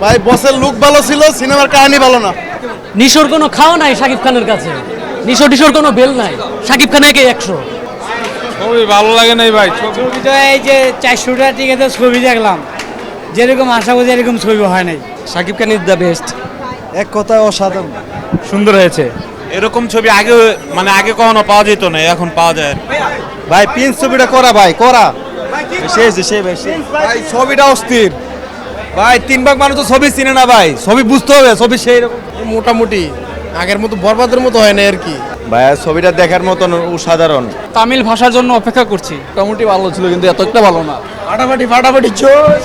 ভাই বসের লুক ভালো ছিল, সিনেমার কাহিনী ভালো না। নিশোর কোনো খাওয়া নাই শাকিব খানের কাছে, নিশোর কোনো বেল নাই, শাকিব খান একে 100। ছবি ভালো লাগে নাই ভাই। ছবিটা এই যে 400টা টিকেতে ছবি দেখলাম, যেরকম আশা করি এরকম ছবি হয় নাই। Shakib Khan is the best. এক কথায় অসাধারণ। সুন্দর হয়েছে। এরকম ছবি আগে মানে আগে কখনো পাওয়া যেত না, এখন পাওয়া যায়। ভাই প্রিন্স ছবিটা করা ভাই করা ভাই ছবিটা অস্থির ভাই। 3 ভাগ মানুষ তো ছবি চিনে না ভাই, ছবি বুঝতে হবে, ছবি সেই রকম মোটামুটি আগের মতো বরবাদের মতো হয় না আর কি। ভাই ছবিটা দেখার মতন অসাধারণ। তামিল ভাষার জন্য অপেক্ষা করছি। মোটামুটি ভালো ছিল কিন্তু এতটা ভালো না। ফাটাফাটি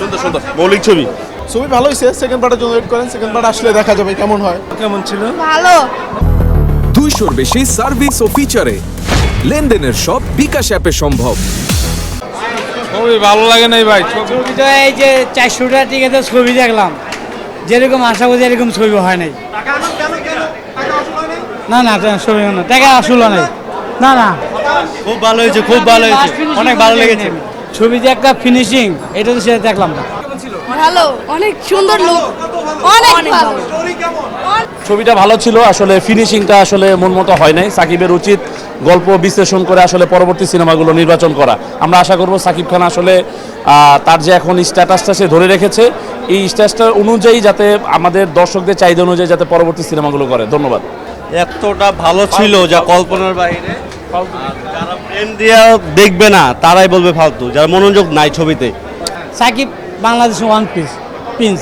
সুন্দর সুন্দর মৌলিক ছবি। ছবি ভালো হয়েছে, সেকেন্ড পার্টের জন্য ওয়েট করেন, সেকেন্ড পার্ট আসলে দেখা যাবে কেমন হয়। কেমন ছিল? ভালো। 200-র বেশি সার্ভিস ও ফিচারে লেনদেনের সব বিকাশ অ্যাপে সম্ভব। ছবি ভালো লাগে নাই ভাই। ছবিটা এই যে 400টা টিকেতে ছবি দেখলাম, যেরকম আশা করি এরকম ছবি হয় নাই। না না ছবি না, টাকা আসলে নাই। না না খুব ভালো হয়েছে, খুব ভালো হয়েছে, অনেক ভালো লেগেছে। ছবিতে একটা ফিনিশিং, এটা তো সেটা দেখলাম না। ভালো, অনেক সুন্দর লুক, অনেক ভালো। ছবিটা ভালো ছিল, আসলে ফিনিশিংটা আসলে মন মতো হয় নাই। সাকিবের উচিত গল্প বিশ্লেষণ করে আসলে পরবর্তী সিনেমাগুলো নির্বাচন করা। আমরা আশা করব সাকিব খান আসলে তার যে এখন স্ট্যাটাসটা সে ধরে রেখেছে, এই স্ট্যাটাসটা অনুযায়ী যাতে আমাদের দর্শকদের চাহিদা অনুযায়ী যাতে পরবর্তী সিনেমাগুলো করে। ধন্যবাদ। এতটা ভালো ছিল যা কল্পনার বাইরে। যারা প্রেম দিয়া দেখবে না তারাই বলবে ফালতু, যারা মনোযোগ নাই ছবিতে। সাকিব বাংলাদেশে ওয়ান পিস, প্রিন্স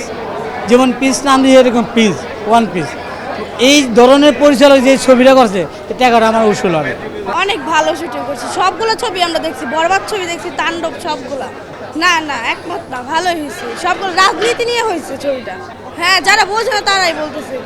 যেমন পিস নাম দিয়ে এরকম পিস, ওয়ান পিস। এই ধরনের পরিচালক যে ছবিটা করছে, টাকাটা আমার উসুল হবে। অনেক ভালো শুটিং করছে, সবগুলো ছবি আমরা দেখছি, বরবাদ ছবি দেখছি, তাণ্ডব সবগুলা। না না একমত না, ভালোই হয়েছে, সবগুলো রাজনীতি নিয়ে হয়েছে ছবিটা। হ্যাঁ, যারা বোঝে না তারাই বলতেছে।